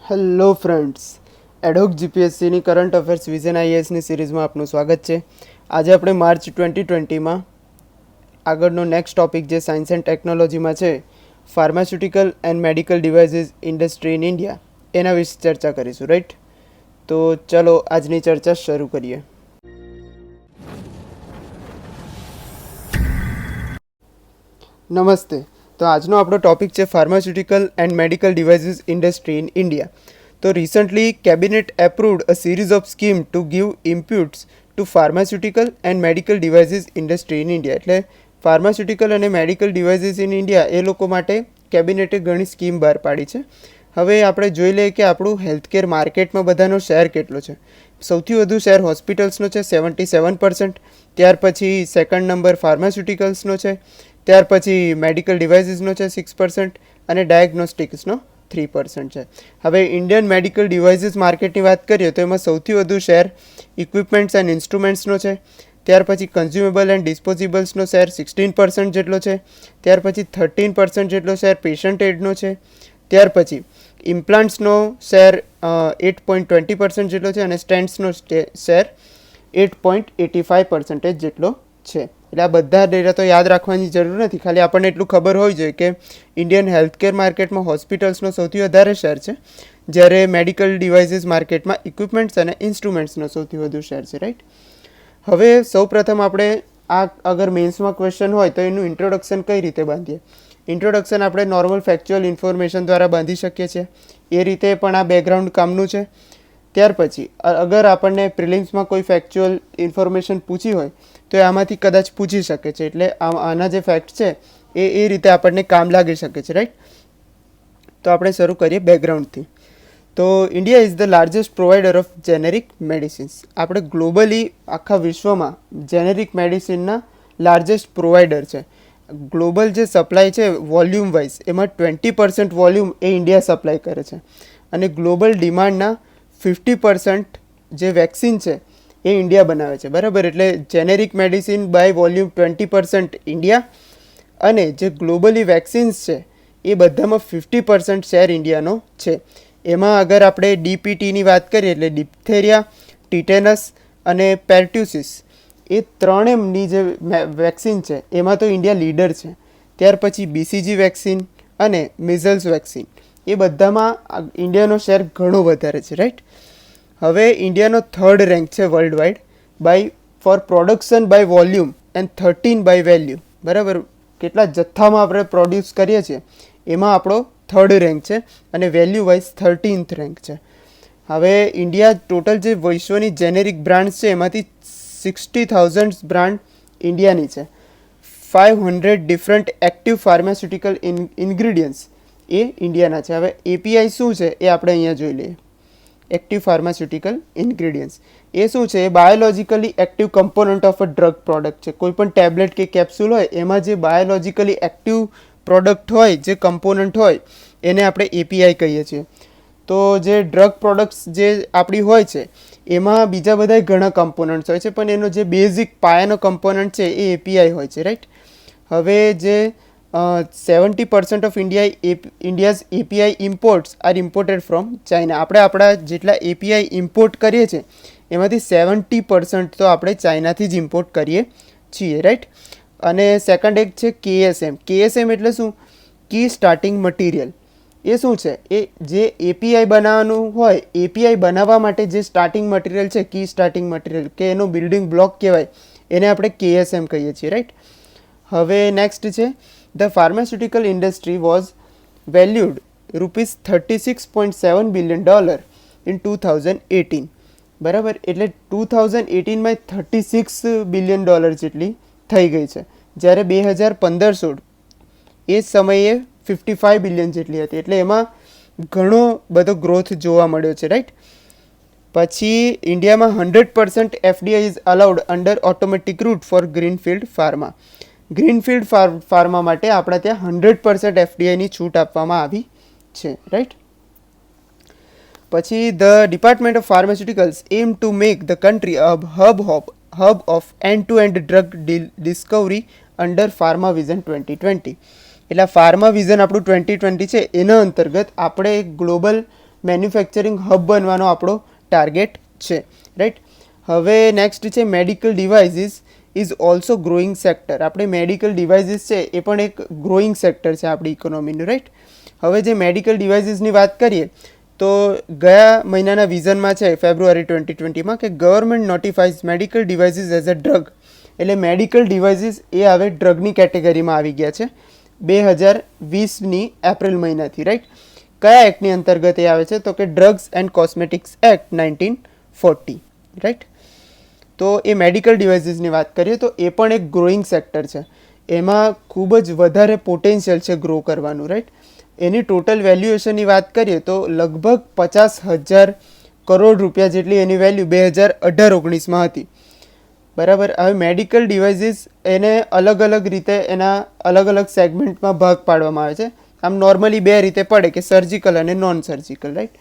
Hello friends, ad hoc જીપીએસસીની current affairs vision આઈએએસની સિરીઝમાં આપનું સ્વાગત છે. આજે આપણે માર્ચ 2020માં આગળનો નેક્સ્ટ ટોપિક જે સાયન્સ એન્ડ ટેકનોલોજીમાં છે, pharmaceutical and medical devices industry in India, એના વિશે ચર્ચા કરીશું. રાઈટ, તો ચલો આજની ચર્ચા શરૂ કરીએ. નમસ્તે. તો આજનો આપણો ટોપિક છે pharmaceutical and medical devices industry in India. તો recently cabinet approved a series of scheme to give impetus to pharmaceutical and medical devices industry in India. એટલે ફાર્માસ્યુટિકલ અને મેડિકલ ડિવાઇસીસ ઇન ઇન્ડિયા એ લોકો માટે કેબિનેટે ઘણી scheme બહાર પાડી છે. હવે આપણે જોઈ લઈએ કે આપણું હેલ્થકેર માર્કેટમાં બધાનો શેર કેટલો છે. સૌથી વધુ શેર હોસ્પિટલ્સનો છે 77%, ત્યાર પછી સેકન્ડ નંબર ફાર્માસ્યુટિકલ્સનો છે, ત્યાર પછી મેડિકલ ડિવાઇસીસનો છે 6% અને ડાયગ્નોસ્ટિક્સનો 3% છે. હવે ઇન્ડિયન મેડિકલ ડિવાઇસીસ માર્કેટની વાત કરીએ તો એમાં સૌથી વધુ શેર ઇક્વિપમેન્ટ્સ એન્ડ ઇન્સ્ટ્રુમેન્ટ્સનો છે, ત્યાર પછી કન્ઝ્યુમેબલ એન્ડ ડિસ્પોઝિબલ્સનો શેર 16% જેટલો છે, ત્યાર પછી 13% જેટલો શેર પેશન્ટ એડનો છે, ત્યાર પછી ઇમ્પ્લાન્ટ્સનો શેર 8.20% જેટલો છે અને સ્ટેન્ટ્સનો શેર 8.85% જેટલો છે. એટલે આ બધા ડેટા તો યાદ રાખવાની જરૂર નથી, ખાલી આપણને એટલું ખબર હોવી જોઈએ કે ઇન્ડિયન હેલ્થકેર માર્કેટમાં હોસ્પિટલ્સનો સૌથી વધારે શેર છે, જ્યારે મેડિકલ ડિવાઇસીસ માર્કેટમાં ઇક્વિપમેન્ટ્સ અને ઇન્સ્ટ્રુમેન્ટ્સનો સૌથી વધુ શેર છે. રાઈટ, હવે સૌપ્રથમ આપણે આ અગર મેન્સમાં ક્વેશ્ચન હોય તો એનું ઇન્ટ્રોડક્શન કઈ રીતે બાંધીએ. ઇન્ટ્રોડક્શન આપણે નોર્મલ ફેક્ચ્યુઅલ ઇન્ફોર્મેશન દ્વારા બાંધી શકીએ છીએ, એ રીતે પણ આ બેકગ્રાઉન્ડ કામનું છે. ત્યાર પછી અગર આપણને પ્રિલિમ્સમાં કોઈ ફેક્ચ્યુઅલ ઇન્ફોર્મેશન પૂછી હોય તો એ આમાંથી કદાચ પૂછી શકે છે, એટલે આના જે ફેક્ટ છે એ રીતે આપણને કામ લાગી શકે છે. રાઈટ, તો આપણે શરૂ કરીએ બેકગ્રાઉન્ડથી. તો India is the largest provider of generic medicines. આપણે ગ્લોબલી આખા વિશ્વમાં જેનેરિક મેડિસિનના લાર્જેસ્ટ પ્રોવાઇડર છે. ગ્લોબલ જે સપ્લાય છે વોલ્યુમ વાઇઝ એમાં 20% વોલ્યુમ એ ઇન્ડિયા સપ્લાય કરે છે અને ગ્લોબલ ડિમાન્ડના 50% જે વેક્સિન છે એ ઇન્ડિયા બનાવે છે. બરાબર, એટલે generic medicine by volume 20% India અને જે ગ્લોબલી વેક્સિન્સ છે એ બધામાં 50% શેર ઇન્ડિયાનો છે. એમાં અગર આપણે ડીપીટીની વાત કરીએ એટલે ડિપ્થેરિયા, ટીટેનસ અને પેર્ટ્યુસિસ એ ત્રણેયની જે વેક્સિન છે એમાં તો ઇન્ડિયા લીડર છે. ત્યાર પછી બીસીજી વેક્સિન અને મિઝલ્સ વેક્સિન એ બધામાં ઇન્ડિયાનો શેર ઘણો વધારે છે. રાઈટ, હવે ઇન્ડિયાનો થર્ડ રેન્ક છે world wide by four production by volume and 13 by value. બરાબર, કેટલા જથ્થામાં આપણે પ્રોડ્યુસ કરીએ છીએ એમાં આપણો થર્ડ રેન્ક છે અને વેલ્યુ વાઇઝ 13th રેન્ક છે. હવે ઇન્ડિયા ટોટલ જે વિશ્વની જેનેરિક બ્રાન્ડ્સ છે એમાંથી 60,000 બ્રાન્ડ ઇન્ડિયાની છે. 500 ડિફરન્ટ એક્ટિવ ફાર્માસ્યુટિકલ ઇન્ગ્રીડિયન્ટ્સ એ ઇન્ડિયાના છે. હવે એપીઆઈ શું છે એ આપણે અહીંયા જોઈ લઈએ. એક્ટિવ ફાર્માસ્યુટિકલ ઇન્ગ્રીડિયન્ટ્સ એ શું છે? એ biologically active component of a drug product છે. કોઈ પણ ટેબ્લેટ કે કેપ્સ્યુલ હોય એમાં જે બાયોલોજિકલી એક્ટિવ પ્રોડક્ટ હોય, જે કમ્પોનન્ટ હોય એને આપણે એપીઆઈ કહીએ છીએ. તો જે ડ્રગ પ્રોડક્ટ્સ જે આપણી હોય છે એમાં બીજા બધા ઘણા કમ્પોનન્ટ્સ હોય છે, પણ એનો જે બેઝિક પાયાનો કમ્પોનન્ટ છે એ એપીઆઈ હોય છે. રાઈટ, હવે જે 70% of India's API imports are imported from China. આપણે આપણા જેટલા એપીઆઈ ઇમ્પોર્ટ કરીએ છીએ એમાંથી 70% તો આપણે ચાઇનાથી જ ઇમ્પોર્ટ કરીએ છીએ. રાઈટ, અને સેકન્ડ એક છે કેએસએમ. કેએસએમ એટલે શું? કી સ્ટાર્ટિંગ મટીરિયલ. એ શું છે? એ જે એપીઆઈ બનાવવાનું હોય, એપીઆઈ બનાવવા માટે જે સ્ટાર્ટિંગ મટીરિયલ છે, કી સ્ટાર્ટિંગ મટીરિયલ કે એનો બિલ્ડિંગ બ્લોક કહેવાય, એને આપણે કેએસએમ કહીએ છીએ. રાઈટ, હવે નેક્સ્ટ છે the pharmaceutical industry was valued $36.7 billion in 2018. બરાબર, એટલે 2018માં $36 બિલિયન જેટલી થઈ ગઈ છે, જ્યારે 2015-16 એ સમયે 55 બિલિયન જેટલી હતી. એટલે એમાં ઘણો બધો ગ્રોથ જોવા મળ્યો છે. રાઈટ, પછી ઇન્ડિયામાં 100% FDI is allowed under automatic route for greenfield pharma. Greenfield pharma માટે આપણા ત્યાં 100% એફડીઆઈની છૂટ આપવામાં આવી છે. રાઈટ, પછી the department of pharmaceuticals aim to make the country a hub of end to end drug discovery under pharma vision 2020. એટલે pharma vision આપણું 2020 છે એના અંતર્ગત આપણે ગ્લોબલ મેન્યુફેક્ચરિંગ હબ બનવાનો આપણો ટાર્ગેટ છે, રાઈટ. હવે નેક્સ્ટ છે medical devices is also growing sector. આપણે મેડિકલ ડિવાઇસીસ છે એ પણ એક ગ્રોઈંગ સેક્ટર છે આપણી ઇકોનોમીનું, રાઈટ. હવે જે મેડિકલ ડિવાઇસીસની વાત કરીએ તો ગયા મહિનાના વિઝનમાં છે ફેબ્રુઆરી 2020માં કે government notifies medical devices as a drug. એટલે મેડિકલ ડિવાઇસીસ એ હવે ડ્રગની કેટેગરીમાં આવી ગયા છે 2020ની એપ્રિલ મહિનાથી, રાઈટ. કયા એક્ટની અંતર્ગત એ આવે છે તો કે drugs and cosmetics act 1940, right. તો એ મેડિકલ ડિવાઇસીસની વાત કરીએ તો એ પણ એક ગ્રોઈંગ સેક્ટર છે. એમાં ખૂબ જ વધારે પોટેન્શિયલ છે ગ્રો કરવાનું, રાઈટ. એની ટોટલ વેલ્યુએશનની વાત કરીએ તો લગભગ 50,000 કરોડ રૂપિયા જેટલી એની વેલ્યુ 2018-19માં હતી, બરાબર. હવે મેડિકલ ડિવાઇસીસ એને અલગ અલગ રીતે એના અલગ અલગ સેગમેન્ટમાં ભાગ પાડવામાં આવે છે. આમ નોર્મલી બે રીતે પડે કે સર્જિકલ અને નોન સર્જિકલ, રાઈટ.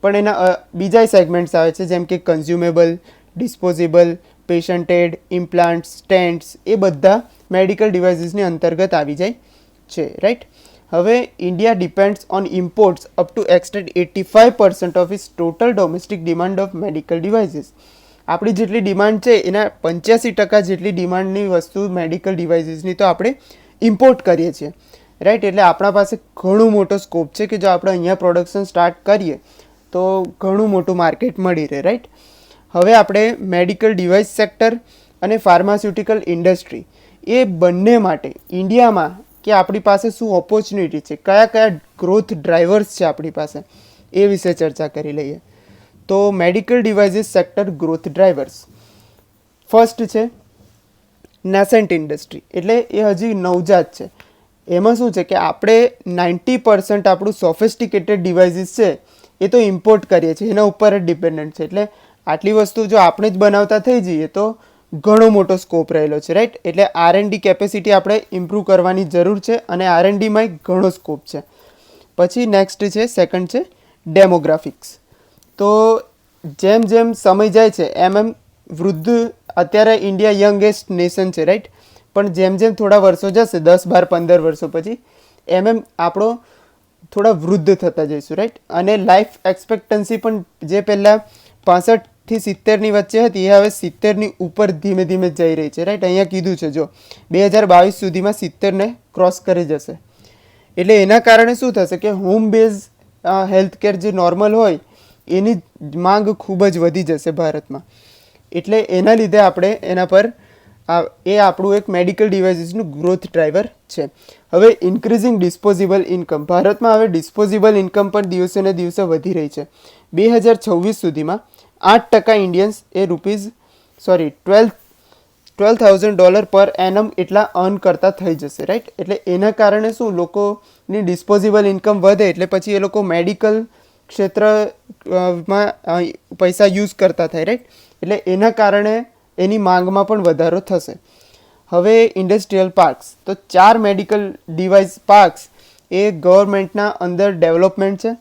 પણ એના બીજા સેગમેન્ટ્સ આવે છે જેમ કે કન્ઝ્યુમેબલ, ડિસ્પોઝેબલ, પેશન્ટ એડ, ઇમ્પ્લાન્ટ્સ, સ્ટેન્ટ્સ, એ બધા મેડિકલ ડિવાઇસીસની અંતર્ગત આવી જાય છે, રાઈટ. હવે India depends on imports up to extend 85% of its total domestic demand of medical devices. આપણી જેટલી ડિમાન્ડ છે એના 85% જેટલી ડિમાન્ડની વસ્તુ મેડિકલ ડિવાઇસીસની તો આપણે ઇમ્પોર્ટ કરીએ છીએ, રાઈટ. એટલે આપણા પાસે ઘણું મોટો સ્કોપ છે કે જો આપણે અહીંયા પ્રોડક્શન સ્ટાર્ટ કરીએ તો ઘણું મોટું માર્કેટ મળી રહે, રાઈટ. હવે આપણે મેડિકલ ડિવાઇસ સેક્ટર અને ફાર્માસ્યુટિકલ ઇન્ડસ્ટ્રી એ બંને માટે ઇન્ડિયામાં કે આપણી પાસે શું ઓપોર્ચ્યુનિટી છે, કયા કયા ગ્રોથ ડ્રાઈવર્સ છે આપણી પાસે, એ વિશે ચર્ચા કરી લઈએ. તો medical devices sector growth drivers first છે નેસેન્ટ ઇન્ડસ્ટ્રી. એટલે એ હજી નવજાત છે. એમાં શું છે કે આપણે 90% આપણું સોફિસ્ટિકેટેડ ડિવાઇસીસ છે એ તો ઇમ્પોર્ટ કરીએ છીએ, એના ઉપર જ ડિપેન્ડન્ટ છે. એટલે આટલી વસ્તુ જો આપણે જ બનાવતા થઈ જઈએ તો ઘણો મોટો સ્કોપ રહેલો છે, રાઈટ. એટલે R&D કેપેસિટી આપણે ઇમ્પ્રૂવ કરવાની જરૂર છે અને R&Dમાં ઘણો સ્કોપ છે. પછી નેક્સ્ટ છે સેકન્ડ છે ડેમોગ્રાફિક્સ. તો જેમ જેમ સમય જાય છે એમ વૃદ્ધ, અત્યારે ઇન્ડિયા યંગેસ્ટ નેશન છે, રાઈટ. પણ જેમ જેમ થોડા વર્ષો જશે 10, 12, 15 વર્ષો પછી એમ આપણો થોડા વૃદ્ધ થતા જઈશું, રાઈટ. અને લાઈફ એક્સપેક્ટન્સી પણ જે પહેલાં 65થી 70ની વચ્ચે હતી એ હવે 70ની ઉપર ધીમે ધીમે જઈ રહી છે, રાઈટ. અહીંયા કીધું છે જો 2022 સુધીમાં 70ને ક્રોસ કરી જશે. એટલે એના કારણે શું થશે કે હોમ બેઝ હેલ્થકેર જે નોર્મલ હોય એની માંગ ખૂબ જ વધી જશે ભારતમાં. એટલે એના લીધે આપણે એના પર એ આપણું એક મેડિકલ ડિવાઇસીસનું ગ્રોથ ડ્રાઈવર છે. હવે ઇન્ક્રીઝિંગ ડિસ્પોઝેબલ ઇન્કમ. ભારતમાં હવે ડિસ્પોઝેબલ ઇન્કમ પણ દિવસે ને દિવસે વધી રહી છે. 2026 સુધીમાં 8% ઇન્ડિયન્સ એ $12,000 પર એનમ એટલા અર્ન કરતા થઈ જશે, રાઈટ. એટલે એના કારણે શું લોકોની ડિસ્પોઝેબલ ઇન્કમ વધે એટલે પછી એ લોકો મેડિકલ ક્ષેત્રમાં પૈસા યુઝ કરતા થાય, રાઈટ. એટલે એના કારણે એની માંગમાં પણ વધારો થશે. હવે ઇન્ડસ્ટ્રીયલ પાર્ક્સ. તો 4 મેડિકલ ડિવાઇસ પાર્ક્સ એ ગવર્મેન્ટના અંદર ડેવલપમેન્ટ છે.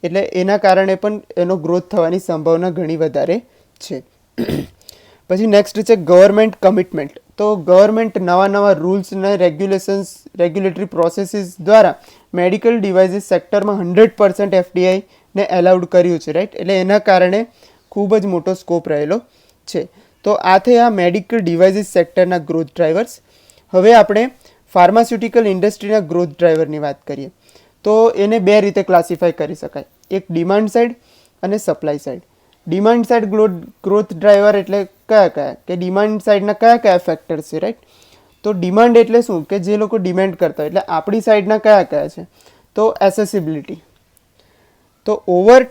એટલે એના કારણે પણ એનો ગ્રોથ થવાની સંભાવના ઘણી વધારે છે. પછી નેક્સ્ટ છે ગવર્મેન્ટ કમિટમેન્ટ. તો ગવર્મેન્ટ નવા રૂલ્સ અને રેગ્યુલેટરી પ્રોસેસીસ દ્વારા મેડિકલ ડિવાઇસીસ સેક્ટરમાં 100% FDIને એલાઉડ કર્યું છે, રાઈટ. એટલે એના કારણે ખૂબ જ મોટો સ્કોપ રહેલો છે. તો આ થઈ આ મેડિકલ ડિવાઇસીસ સેક્ટરના ગ્રોથ ડ્રાઈવર્સ. હવે આપણે ફાર્માસ્યુટિકલ ઇન્ડસ્ટ્રીના ગ્રોથ ડ્રાઈવરની વાત કરીએ તો એને બે રીતે ક્લાસિફાય કરી શકાય, એક ડિમાન્ડ સાઇડ અને supply side. Demand side growth driver એટલે કયા કે ડિમાન્ડ સાઇડના કયા ફેક્ટર્સ છે, રાઈટ. તો ડિમાન્ડ એટલે શું કે જે લોકો ડિમાન્ડ કરતા હોય, એટલે આપણી સાઇડના કયા છે તો એસેસિબિલિટી. તો over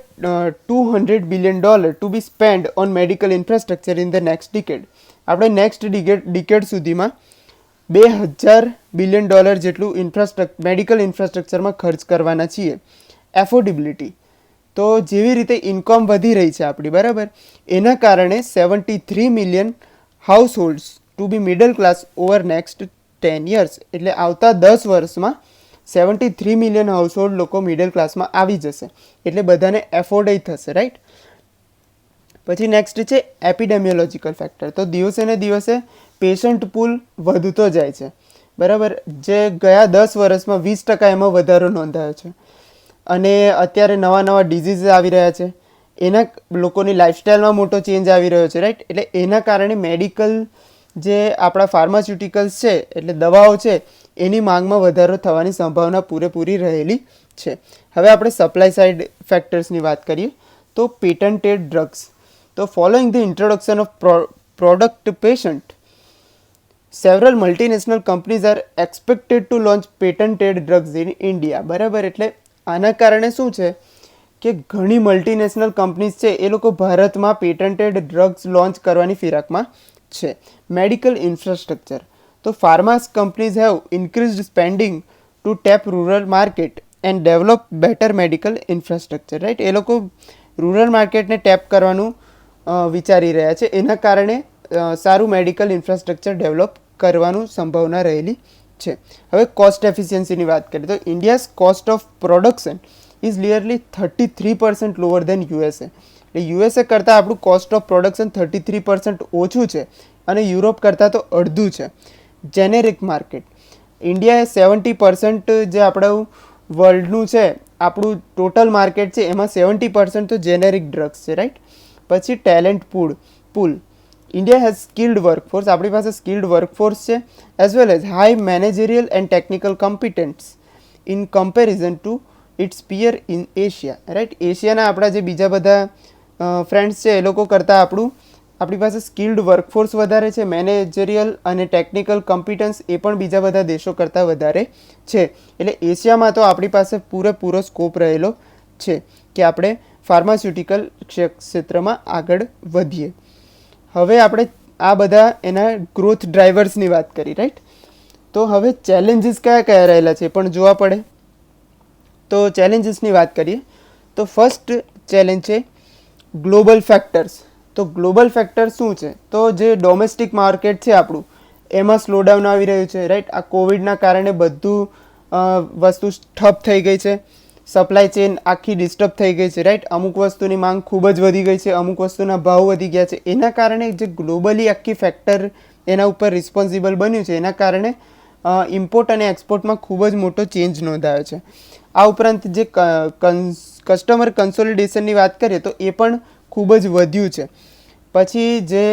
$200 billion to be spend on medical infrastructure in the next decade. આપણે નેક્સ્ટ ડિકેડ સુધીમાં $2,000 બિલિયન જેટલું મેડિકલ ઇન્ફ્રાસ્ટ્રક્ચરમાં ખર્ચ કરવાના છીએ. એફોર્ડેબિલિટી. તો જેવી રીતે ઇન્કમ વધી રહી છે આપણી, બરાબર, એના કારણે 73 million households to be middle class over next 10 years. એટલે આવતા 10 વર્ષમાં 73 મિલિયન હાઉસહોલ્ડ લોકો મિડલ ક્લાસમાં આવી જશે. એટલે બધાને એફોર્ડ થશે, રાઈટ. પછી નેક્સ્ટ છે એપિડેમિયોલોજીકલ ફેક્ટર. તો દિવસે ને દિવસે પેશન્ટ પુલ વધતો જાય છે, બરાબર. જે ગયા 10 વર્ષમાં 20% એમાં વધારો નોંધાયો છે. અને અત્યારે નવા નવા ડિઝીઝ આવી રહ્યા છે, એના લોકોની લાઇફસ્ટાઈલમાં મોટો ચેન્જ આવી રહ્યો છે, રાઈટ. એટલે એના કારણે મેડિકલ જે આપણા ફાર્માસ્યુટિકલ્સ છે એટલે દવાઓ છે એની માંગમાં વધારો થવાની સંભાવના પૂરેપૂરી રહેલી છે. હવે આપણે સપ્લાય સાઇડ ફેક્ટર્સની વાત કરીએ તો પેટન્ટેડ ડ્રગ્સ. તો following the introduction of product patient several multinational companies R expected two launch patented drugs in India. બરાબર, એટલે આના કારણે શું છે કે ઘણી મલ્ટીનેશનલ કંપનીઝ છે એ લોકો ભારતમાં પેટન્ટેડ ડ્રગ્સ લોન્ચ કરવાની ફિરાકમાં છે. Medical infrastructure. તો pharmas companies have increased spending to tap rural market and develop better medical infrastructure, right. એ લોકો રૂરલ માર્કેટને ટેપ કરવાનું વિચારી રહ્યા છે, એના કારણે સારું મેડિકલ ઇન્ફ્રાસ્ટ્રક્ચર ડેવલપ કરવાનું સંભાવના રહેલી છે. હવે કોસ્ટ એફિશિયન્સીની વાત કરીએ તો India's cost of production is nearly 33% lower than USA. એટલે યુએસએ કરતાં આપણું કોસ્ટ ઓફ પ્રોડક્શન 33% ઓછું છે અને યુરોપ કરતાં તો અડધું છે. Generic market. ઇન્ડિયાએ 70% જે આપણું વર્લ્ડનું છે, આપણું ટોટલ માર્કેટ છે એમાં 70% તો જેનેરિક ડ્રગ્સ છે, રાઈટ. પછી talent pool. India has skilled workforce. આપણી પાસે સ્કિલ્ડ વર્કફોર્સ છે as well as high managerial and technical competence in comparison to its peer in Asia, right. એશિયાના આપણા જે બીજા બધા ફ્રેન્ડ્સ છે એ લોકો કરતાં આપણી પાસે સ્કિલ્ડ વર્કફોર્સ વધારે છે, મેનેજરિયલ અને ટેકનિકલ કોમ્પિટન્સ એ પણ બીજા બધા દેશો કરતાં વધારે છે. એટલે એશિયામાં તો આપણી પાસે પૂરેપૂરો સ્કોપ રહેલો છે કે આપણે ફાર્માસ્યુટિકલ ક્ષેત્રમાં આગળ વધીએ. હવે આપણે આ બધા એના ગ્રોથ ડ્રાઈવર્સની વાત કરી, રાઈટ. તો હવે ચેલેન્જીસ કયા કયા રહેલા છે પણ જોવા પડે. તો ચેલેન્જીસની વાત કરીએ તો ફર્સ્ટ ચેલેન્જ છે ગ્લોબલ ફેક્ટર્સ. તો ગ્લોબલ ફેક્ટર શું છે? તો જે ડોમેસ્ટિક માર્કેટ છે આપણું એમાં સ્લોડાઉન આવી રહ્યું છે, રાઈટ. આ કોવિડના કારણે બધું વસ્તુ ઠપ થઈ ગઈ છે, સપ્લાય ચેન આખી ડિસ્ટર્બ થઈ ગઈ છે, રાઈટ. અમુક વસ્તુની માંગ ખૂબ જ વધી ગઈ છે, અમુક વસ્તુના ભાવ વધી ગયા છે. એના કારણે જે ગ્લોબલી આખી ફેક્ટર એના ઉપર રિસ્પોન્સિબલ બન્યું છે, એના કારણે ઇમ્પોર્ટ અને એક્સપોર્ટમાં ખૂબ જ મોટો ચેન્જ નોંધાયો છે. આ ઉપરાંત જે કસ્ટમર કન્સોલિડેશનની વાત કરીએ તો એ પણ ખૂબ જ વધ્યું છે. પછી જે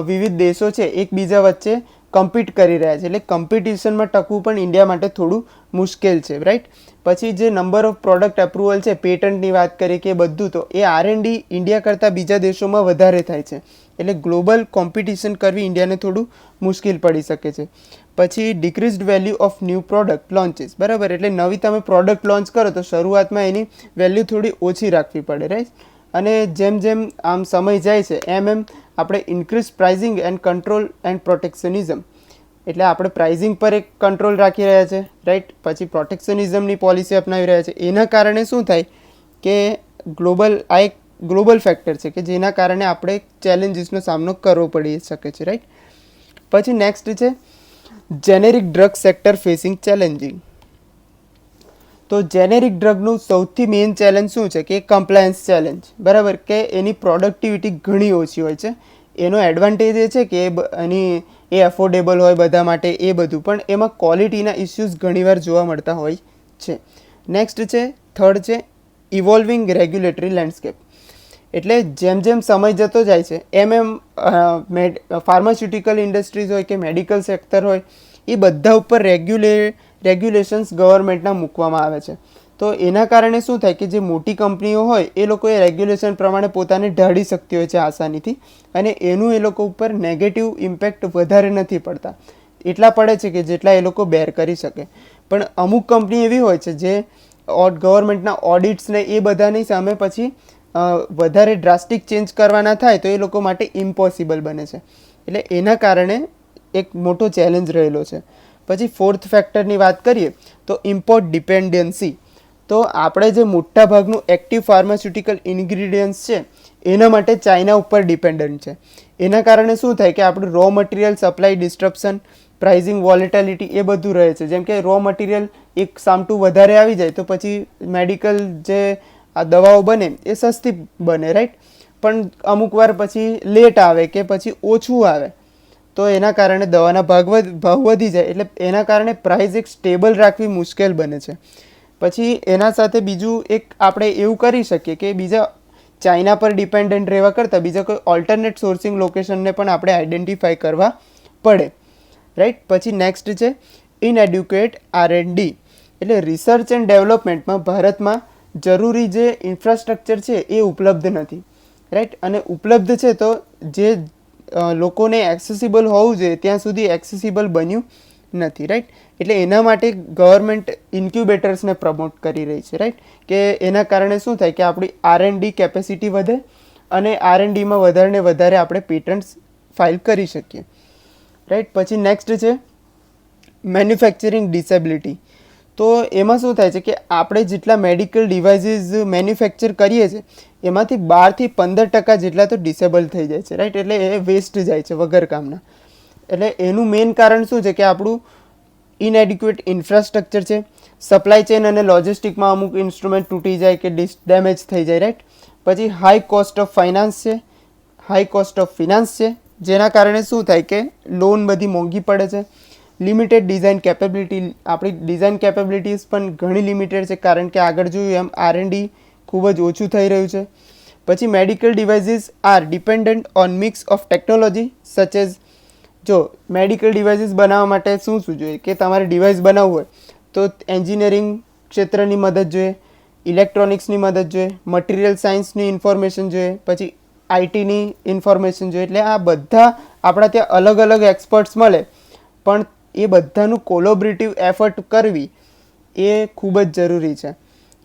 વિવિધ દેશો છે એકબીજા વચ્ચે કમ્પીટ કરી રહ્યા છે, એટલે કમ્પિટિશનમાં ટકવું પણ ઇન્ડિયા માટે થોડું મુશ્કેલ છે, રાઈટ. પછી જે નંબર ઓફ પ્રોડક્ટ અપ્રુવલ છે, પેટન્ટની વાત કરીએ કે બધું, તો એ R&D ઇન્ડિયા કરતાં બીજા દેશોમાં વધારે થાય છે, એટલે ગ્લોબલ કોમ્પિટિશન કરવી ઇન્ડિયાને થોડું મુશ્કેલ પડી શકે છે. પછી ડિક્રીઝડ વેલ્યુ ઓફ ન્યૂ પ્રોડક્ટ લોન્ચીસ. બરાબર, એટલે નવી તમે પ્રોડક્ટ લોન્ચ કરો તો શરૂઆતમાં એની વેલ્યુ થોડી ઓછી રાખવી પડે, રાઈટ. અને જેમ જેમ આમ સમય જાય છે એમ આપણે increase pricing and control and protectionism, એટલે આપણે પ્રાઇઝિંગ પર એક કંટ્રોલ રાખી રહ્યા છે, રાઈટ. પછી પ્રોટેક્શનિઝમની પોલિસી અપનાવી રહ્યા છે. એના કારણે શું થાય કે આ એક ગ્લોબલ ફેક્ટર છે કે જેના કારણે આપણે ચેલેન્જીસનો સામનો કરવો પડી શકે છે, રાઈટ. પછી નેક્સ્ટ છે generic drug sector facing challenging. તો જેનેરિક ડ્રગનું સૌથી મેઇન ચેલેન્જ શું છે કે કમ્પ્લાયન્સ ચેલેન્જ. બરાબર, કે એની પ્રોડક્ટિવિટી ઘણી ઓછી હોય છે. એનો એડવાન્ટેજ એ છે કે એ એફોર્ડેબલ હોય બધા માટે એ બધું, પણ એમાં ક્વોલિટીના ઇસ્યુઝ ઘણીવાર જોવા મળતા હોય છે. નેક્સ્ટ છે થર્ડ છે ઇવોલ્વિંગ રેગ્યુલેટરી લેન્ડસ્કેપ. એટલે જેમ જેમ સમય જતો જાય છે એમ ફાર્માસ્યુટિકલ ઇન્ડસ્ટ્રીઝ હોય કે મેડિકલ સેક્ટર હોય એ બધા ઉપર રેગ્યુલેશન્સ ગવર્મેન્ટના મૂકવામાં આવે છે. તો એના કારણે શું થાય કે જે મોટી કંપનીઓ હોય એ લોકો એ રેગ્યુલેશન પ્રમાણે પોતાને ઢાળી શકતી હોય છે આસાનીથી, અને એનું એ લોકો ઉપર નેગેટિવ ઇમ્પેક્ટ વધારે નથી પડતા. એટલા પડે છે કે જેટલા એ લોકો બેર કરી શકે. પણ અમુક કંપની એવી હોય છે જે ગવર્મેન્ટના ઓડિટ્સને એ બધાની સામે પછી વધારે ડ્રાસ્ટિક ચેન્જ કરવાના થાય તો એ લોકો માટે ઇમ્પોસિબલ બને છે. એટલે એના કારણે એક મોટો ચેલેન્જ રહેલો છે. પછી ફોર્થ ફેક્ટરની વાત કરીએ તો ઇમ્પોર્ટ ડિપેન્ડન્સી. તો આપણે જે મોટા ભાગનું એક્ટિવ ફાર્માસ્યુટિકલ ઇન્ગ્રીડિયન્ટ્સ છે એના માટે ચાઇના ઉપર ડિપેન્ડન્ટ છે. એના કારણે શું થાય કે આપણું raw material supply disruption, pricing volatility એ બધું રહે છે. જેમ કે રો મટીરિયલ એક સામટું વધારે આવી જાય તો પછી મેડિકલ જે આ દવાઓ બને એ સસ્તી બને, રાઈટ. પણ અમુક વાર પછી લેટ આવે કે પછી ઓછું આવે તો એના કારણે દવાના ભાવ વધી જાય, એટલે એના કારણે પ્રાઇસ એક સ્ટેબલ રાખવી મુશ્કેલ બને છે. પછી એના સાથે બીજું એક આપણે એવું કરી શકીએ કે બીજા ચાઇના પર ડિપેન્ડન્ટ રહેવા કરતાં બીજા કોઈ ઓલ્ટરનેટ સોર્સિંગ લોકેશનને પણ આપણે આઈડેન્ટિફાઈ કરવા પડે, રાઈટ. પછી નેક્સ્ટ છે ઇનએડ્યુકેટ R&D, એટલે રિસર્ચ એન્ડ ડેવલપમેન્ટમાં ભારતમાં જરૂરી જે ઇન્ફ્રાસ્ટ્રક્ચર છે એ ઉપલબ્ધ નથી, રાઈટ. અને ઉપલબ્ધ છે તો જે લોકોને એક્સેસિબલ હોવું જોઈએ ત્યાં સુધી એક્સેસિબલ બન્યું નથી, રાઈટ. એટલે એના માટે ગવર્મેન્ટ ઇન્ક્યુબેટર્સને પ્રમોટ કરી રહી છે, રાઈટ. કે એના કારણે શું થાય કે આપણી R&D કેપેસિટી વધે અને R&Dમાં વધારે ને વધારે આપણે પેટન્ટ્સ ફાઇલ કરી શકીએ, રાઈટ. પછી નેક્સ્ટ છે મેન્યુફેક્ચરિંગ ડિસેબિલિટી. તો એમાં શું થાય છે કે આપણે જેટલા મેડિકલ ડિવાઇસીસ મેન્યુફેક્ચર કરીએ છીએ એમાંથી 12 થી 15% જેટલા તો ડિસેબલ થઈ જાય છે, રાઈટ. એટલે એ વેસ્ટ જાય છે વગર કામના. એટલે એનું મેઇન કારણ શું છે કે આપણું ઇનએડિક્યુએટ ઇન્ફ્રાસ્ટ્રક્ચર છે, સપ્લાય ચેન અને લોજિસ્ટિકમાં અમુક ઇન્સ્ટ્રુમેન્ટ તૂટી જાય કે ડેમેજ થઈ જાય, રાઈટ. પછી હાઈ કોસ્ટ ઓફ ફિનાન્સ છે, જેના કારણે શું થાય કે લોન બધી મોંઘી પડે છે. લિમિટેડ ડિઝાઇન કેપેબિલિટી, આપણી ડિઝાઇન કેપેબિલિટીઝ પણ ઘણી લિમિટેડ છે કારણ કે આગળ જોયું એમ R&D ખૂબ જ ઓછું થઈ રહ્યું છે. પછી medical devices are dependent on mix of technology such as, જો મેડિકલ ડિવાઇસીસ બનાવવા માટે શું જોઈએ કે તમારે ડિવાઇસ બનાવવું હોય તો એન્જિનિયરિંગ ક્ષેત્રની મદદ જોઈએ, ઇલેક્ટ્રોનિક્સની મદદ જોઈએ, મટીરિયલ સાયન્સની ઇન્ફોર્મેશન જોઈએ, પછી IT ની ઇન્ફોર્મેશન જોઈએ. એટલે આ બધા આપણા ત્યાં અલગ અલગ એક્સપર્ટ્સ મળે પણ એ બધાનું કોલોબરેટિવ એફર્ટ કરવી એ ખૂબ જ જરૂરી છે.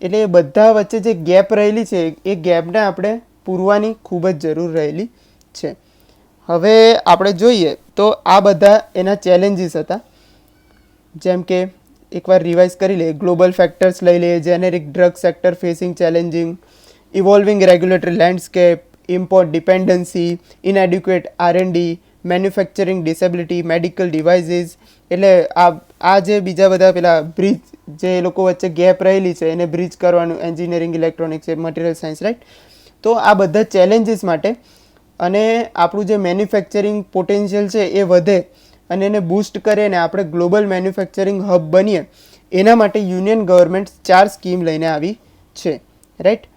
એટલે એ બધા વચ્ચે જે ગેપ રહેલી છે એ ગેપને આપણે પૂરવાની ખૂબ જ જરૂર રહેલી છે. હવે આપણે જોઈએ તો આ બધા એના ચેલેન્જીસ હતા, જેમ કે એકવાર રિવાઇઝ કરી લઈએ. ગ્લોબલ ફેક્ટર્સ લઈ લઈએ, generic drug sector facing challenging, evolving regulatory landscape, import dependency, inadequate R&D, manufacturing disability, medical devices. એટલે આ જે બીજા બધા પેલા બ્રિજ જે એ લોકો વચ્ચે ગેપ રહેલી છે એને બ્રિજ કરવાનું, engineering, electronics, material science, right. તો આ બધા ચેલેન્જીસ માટે અને આપણું જે મેન્યુફેક્ચરિંગ પોટેન્શિયલ છે એ વધે અને એને બૂસ્ટ કરે ને આપણે ગ્લોબલ મેન્યુફેક્ચરિંગ હબ બનીએ, એના માટે યુનિયન ગવર્મેન્ટ 4 સ્કીમ લઈને આવી છે, રાઈટ.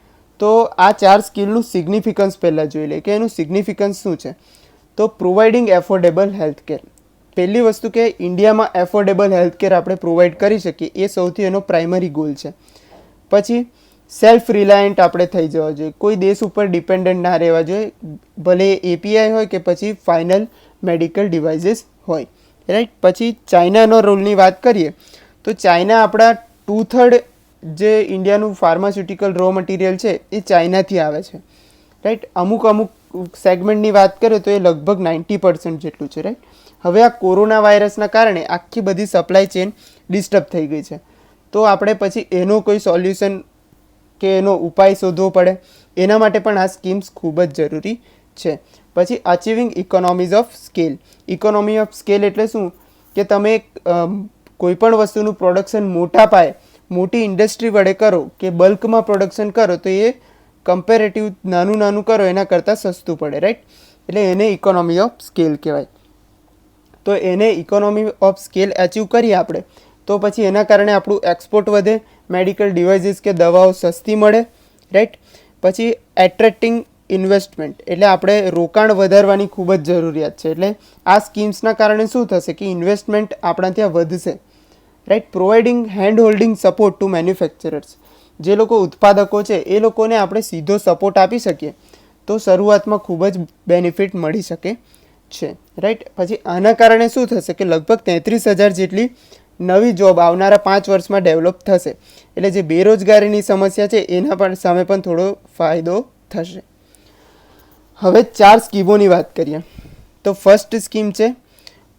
તો આ 4 સ્કીમનું સિગ્નિફિકન્સ પહેલાં જોઈ લઈએ કે એનું સિગ્નિફિકન્સ શું છે. તો પ્રોવાઇડિંગ એફોર્ડેબલ હેલ્થકેર. પહેલી વસ્તુ કે ઇન્ડિયામાં એફોર્ડેબલ હેલ્થકેર આપણે પ્રોવાઈડ કરી શકીએ એ સૌથી એનો પ્રાઇમરી ગોલ છે. પછી સેલ્ફ રિલાયન્ટ આપણે થઈ જવા જોઈએ, કોઈ દેશ ઉપર ડિપેન્ડન્ટ ના રહેવા જોઈએ, ભલે API હોય કે પછી ફાઇનલ મેડિકલ ડિવાઇસીસ હોય, રાઈટ. પછી ચાઇનાનો રોલની વાત કરીએ તો ચાઇના આપણા 2/3 જે ઇન્ડિયાનું ફાર્માસ્યુટિકલ રો મટીરિયલ છે એ ચાઇનાથી આવે છે, રાઈટ. અમુક સેગમેન્ટની વાત કરીએ તો એ લગભગ 90% જેટલું છે, રાઈટ. હવે આ કોરોના વાયરસના કારણે આખી બધી સપ્લાય ચેન ડિસ્ટર્બ થઈ ગઈ છે, તો આપણે પછી એનો કોઈ સોલ્યુશન કે એનો ઉપાય શોધવો પડે. એના માટે પણ આ સ્કીમ્સ ખૂબ જ જરૂરી છે. પછી achieving economies of scale. Economy of scale એટલે શું કે તમે કોઈ પણ વસ્તુનું પ્રોડક્શન મોટા પાયે મોટી ઇન્ડસ્ટ્રી વડે કરો કે બલ્કમાં પ્રોડક્શન કરો તો એ કમ્પેરેટિવ નાનું કરો એના કરતાં સસ્તું પડે, રાઈટ. એટલે એને ઇકોનોમી ઓફ સ્કેલ કહેવાય. તો એને ઇકોનોમી ઓફ સ્કેલ અચીવ કરીએ આપણે તો પછી એના કારણે આપણું એક્સપોર્ટ વધે, મેડિકલ ડિવાઇસીસ કે દવાઓ સસ્તી મળે, રાઈટ. પછી એટ્રેક્ટિંગ ઇન્વેસ્ટમેન્ટ, એટલે આપણે રોકાણ વધારવાની ખૂબ જ જરૂરિયાત છે. એટલે આ સ્કીમ્સના કારણે શું થશે કે ઇન્વેસ્ટમેન્ટ આપણા ત્યાં વધશે, right. Providing hand holding support two manufacturers. જે લોકો ઉત્પાદકો છે એ લોકોને આપણે સીધો સપોર્ટ આપી શકીએ તો શરૂઆતમાં ખૂબ જ બેનિફિટ મળી શકે છે, રાઈટ. પછી આના કારણે શું થશે કે લગભગ 33,000 જેટલી નવી જોબ આવનારા 5 વર્ષમાં ડેવલપ થશે. એટલે જે બેરોજગારીની સમસ્યા છે એના પણ સામે પણ થોડો ફાયદો થશે. હવે 4 સ્કીમોની વાત કરીએ તો ફર્સ્ટ સ્કીમ છે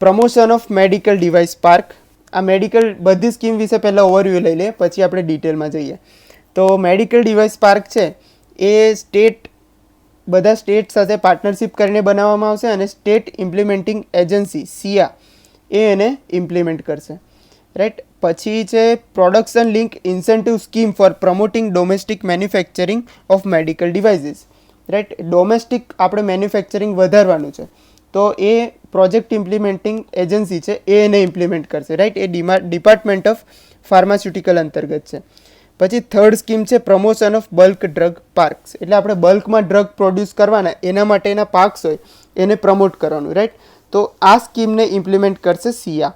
promotion of medical device park. આ મેડિકલ બધી સ્કીમ વિશે પહેલાં ઓવરવ્યૂ લઈ લઈએ પછી આપણે ડિટેલમાં જઈએ. તો મેડિકલ ડિવાઇસ પાર્ક છે એ બધા સ્ટેટ સાથે પાર્ટનરશિપ કરીને બનાવવામાં આવશે અને સ્ટેટ ઇમ્પ્લિમેન્ટિંગ એજન્સી SIA એને ઇમ્પ્લિમેન્ટ કરશે, રાઈટ. પછી છે production link incentive scheme four promoting domestic manufacturing of medical devices, right. Domestic આપણે મેન્યુફેક્ચરિંગ વધારવાનું છે તો એ પ્રોજેક્ટ ઇમ્પ્લિમેન્ટિંગ એજન્સી છે એ એને ઇમ્પ્લિમેન્ટ કરશે, right. A department of pharmaceutical અંતર્ગત છે. પછી થર્ડ સ્કીમ છે promotion of bulk drug parks, એટલે આપણે બલ્કમાં ડ્રગ પ્રોડ્યુસ કરવાના એના માટેના પાર્ક્સ હોય એને પ્રમોટ કરવાનું, રાઈટ. તો આ સ્કીમને ઇમ્પ્લિમેન્ટ કરશે સિયા,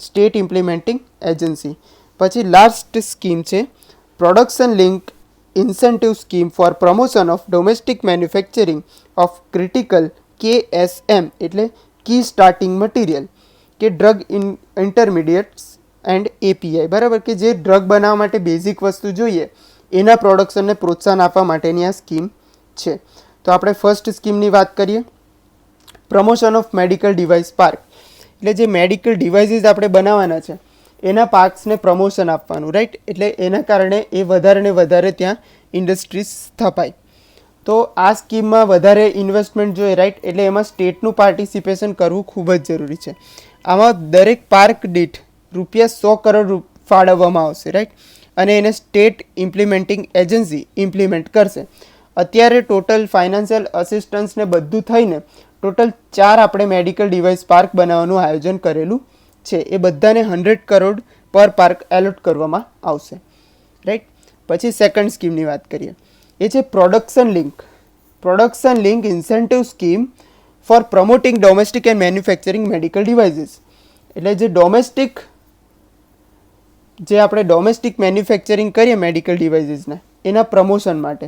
સ્ટેટ ઇમ્પ્લિમેન્ટિંગ એજન્સી. પછી લાસ્ટ સ્કીમ છે production link incentive scheme for promotion of domestic manufacturing of critical KSM એટલે કી સ્ટાર્ટિંગ મટીરિયલ કે ડ્રગ ઇન્ટરમીડિયેટ્સ એન્ડ API, બરાબર, કે જે ડ્રગ બનાવવા માટે બેઝિક વસ્તુ જોઈએ એના પ્રોડક્શનને પ્રોત્સાહન આપવા માટેની આ સ્કીમ છે. તો આપણે ફર્સ્ટ સ્કીમની વાત કરીએ, promotion of medical device park, એટલે જે મેડિકલ ડિવાઇસીસ આપણે બનાવવાના છે એના પાર્ક્સને પ્રમોશન આપવાનું, રાઈટ. એટલે એના કારણે એ વધારે ને વધારે ત્યાં ઇન્ડસ્ટ્રીઝ સ્થપાય. તો આ સ્કીમમાં વધારે ઇન્વેસ્ટમેન્ટ જોઈએ, રાઈટ, એટલે એમાં સ્ટેટનું પાર્ટિસિપેશન કરવું ખૂબ જ જરૂરી છે. આમાં દરેક પાર્ક દીઠ ₹100 કરોડ ફાળવવામાં આવશે, રાઈટ, અને એને સ્ટેટ ઇમ્પ્લિમેન્ટિંગ એજન્સી ઇમ્પ્લિમેન્ટ કરશે. અત્યારે ટોટલ ફાઇનાન્શિયલ અસિસ્ટન્સને બધું થઈને ટોટલ 4 આપણે મેડિકલ ડિવાઇસ પાર્ક બનાવવાનું આયોજન કરેલું છે. એ બધાને 100 કરોડ પર પાર્ક એલોટ કરવામાં આવશે, રાઈટ. પછી સેકન્ડ સ્કીમની વાત કરીએ, એ છે production link incentive scheme four promoting domestic and manufacturing medical devices, એટલે જે આપણે ડોમેસ્ટિક મેન્યુફેક્ચરિંગ કરીએ મેડિકલ ડિવાઇસીસને એના પ્રમોશન માટે.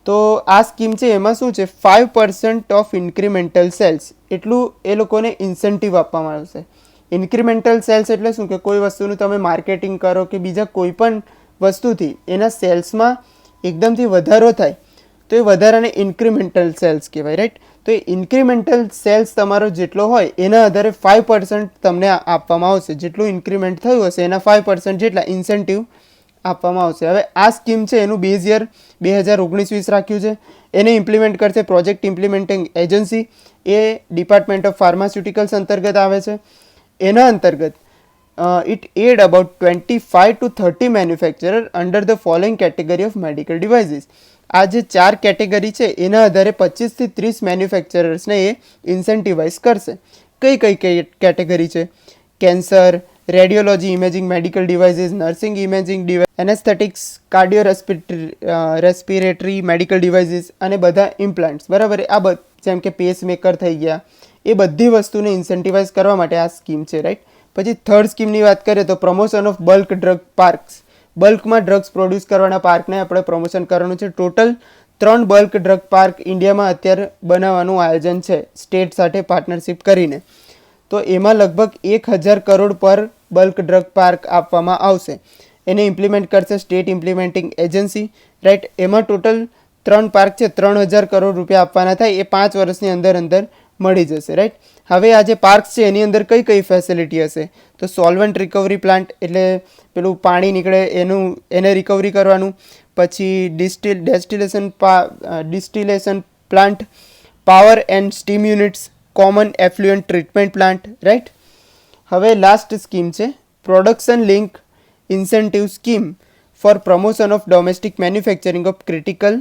તો આ સ્કીમ છે એમાં શું છે 5% ઓફ ઇન્ક્રીમેન્ટલ સેલ્સ એટલું એ લોકોને ઇન્સેન્ટિવ આપવામાં આવશે. ઇન્ક્રીમેન્ટલ સેલ્સ એટલે શું કે કોઈ વસ્તુનું તમે માર્કેટિંગ કરો કે બીજા કોઈ પણ વસ્તુથી એના સેલ્સમાં એકદમથી વધારો થાય તો એ વધારાને ઇન્ક્રીમેન્ટલ સેલ્સ કહેવાય, રાઈટ. તો એ ઇન્ક્રીમેન્ટલ સેલ્સ તમારો જેટલો હોય એના આધારે 5% તમને આપવામાં આવશે, જેટલું ઇન્ક્રીમેન્ટ થયું હશે એના 5% જેટલા ઇન્સેન્ટિવ આપવામાં આવશે. હવે આ સ્કીમ છે એનું બેઝ યર 2019-20 રાખ્યું છે. એને ઇમ્પ્લિમેન્ટ કરશે પ્રોજેક્ટ ઇમ્પ્લિમેન્ટિંગ એજન્સી, એ ડિપાર્ટમેન્ટ ઓફ ફાર્માસ્યુટિકલ્સ અંતર્ગત આવે છે. એના અંતર્ગત it aid about 25 to 30 manufacturer under the following category of medical devices. આ જે 4 કેટેગરી છે એના આધારે 25 થી 30 મેન્યુફેક્ચરર્સને એ ઇન્સેન્ટિવાઇઝ કરશે. કઈ કેટેગરી છે? Cancer, radiology imaging medical devices, nursing imaging device, anesthetics, cardio respiratory medical devices અને બધા ઇમ્પ્લાન્ટ્સ, બરાબર. આ જેમ કે પેસમેકર થઈ ગયા, એ બધી વસ્તુને ઇન્સેન્ટિવાઇઝ કરવા માટે આ સ્કીમ છે, રાઈટ. પછી થર્ડ સ્કીમની વાત કરીએ તો promotion of bulk drug parks, બલ્કમાં ડ્રગ્સ પ્રોડ્યુસ કરવાના પાર્કને આપણે પ્રમોશન કરવાનું છે. ટોટલ 3 બલ્ક ડ્રગ પાર્ક ઇન્ડિયામાં અત્યારે બનાવવાનું આયોજન છે સ્ટેટ સાથે પાર્ટનરશિપ કરીને. તો એમાં લગભગ 1000 કરોડ પર બલ્ક ડ્રગ પાર્ક આપવામાં આવશે. એને ઇમ્પ્લિમેન્ટ કરશે સ્ટેટ ઇમ્પ્લિમેન્ટિંગ એજન્સી, રાઈટ. એમાં ટોટલ 3 પાર્ક છે, 3000 કરોડ રૂપિયા આપવાના થાય, એ 5 વર્ષની અંદર મળી જશે, રાઈટ. હવે આ જે પાર્ક્સ છે એની અંદર કઈ ફેસિલિટી હશે તો સોલ્વન્ટ રિકવરી પ્લાન્ટ, એટલે પેલું પાણી નીકળે એને રિકવરી કરવાનું. પછી distillation plant, power and steam units, common effluent treatment plant, right. હવે લાસ્ટ સ્કીમ છે production link incentive scheme for promotion of domestic manufacturing of critical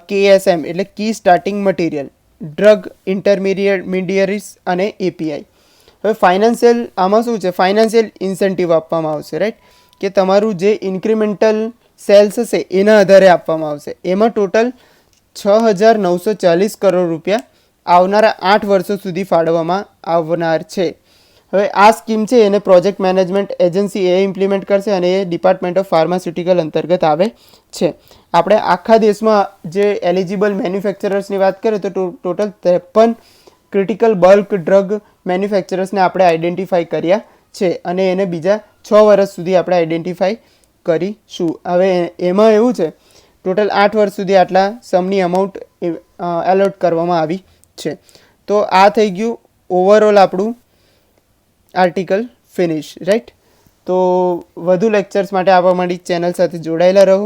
KSM એટલે key starting material, drug intermediates અને API. હવે આમાં શું છે financial incentive આપવામાં આવશે, રાઈટ, કે તમારું જે ઇન્ક્રીમેન્ટલ સેલ્સ હશે એના આધારે આપવામાં આવશે. એમાં ટોટલ 6940 કરોડ રૂપિયા આવનારા 8 વર્ષો સુધી ફાળવવામાં આવનાર છે. હવે આ સ્કીમ છે એને પ્રોજેક્ટ મેનેજમેન્ટ એજન્સી એ ઇમ્પ્લિમેન્ટ કરશે અને એ ડિપાર્ટમેન્ટ ઓફ ફાર્માસ્યુટિકલ અંતર્ગત આવે છે. આપણે આખા દેશમાં જે એલિજિબલ મેન્યુફેક્ચરર્સની વાત કરીએ તો ટોટલ 53 ક્રિટિકલ બલ્ક ડ્રગ મેન્યુફેક્ચરર્સને આપણે આઈડેન્ટિફાઈ કર્યા છે અને એને બીજા 6 વર્ષ સુધી આપણે આઈડેન્ટિફાઈ કરીશું. હવે એમાં એવું છે ટોટલ 8 વર્ષ સુધી આટલા સમની અમાઉન્ટ એલોટ કરવામાં આવી છે. તો આ થઈ ગયું ઓવરઓલ આપણું આર્ટિકલ ફિનિશ, રાઈટ. તો વધુ લેક્ચર્સ માટે આપવા માટે ચેનલ સાથે જોડાયેલા રહો.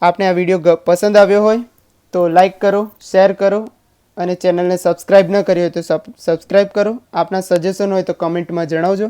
આપને આ વિડીયો પસંદ આવ્યો હોય તો લાઈક કરો, શેર કરો અને ચેનલને સબસ્ક્રાઈબ ન કરી હોય તો સબસ્ક્રાઈબ કરો. આપના સજેશન હોય તો કમેન્ટમાં જણાવજો.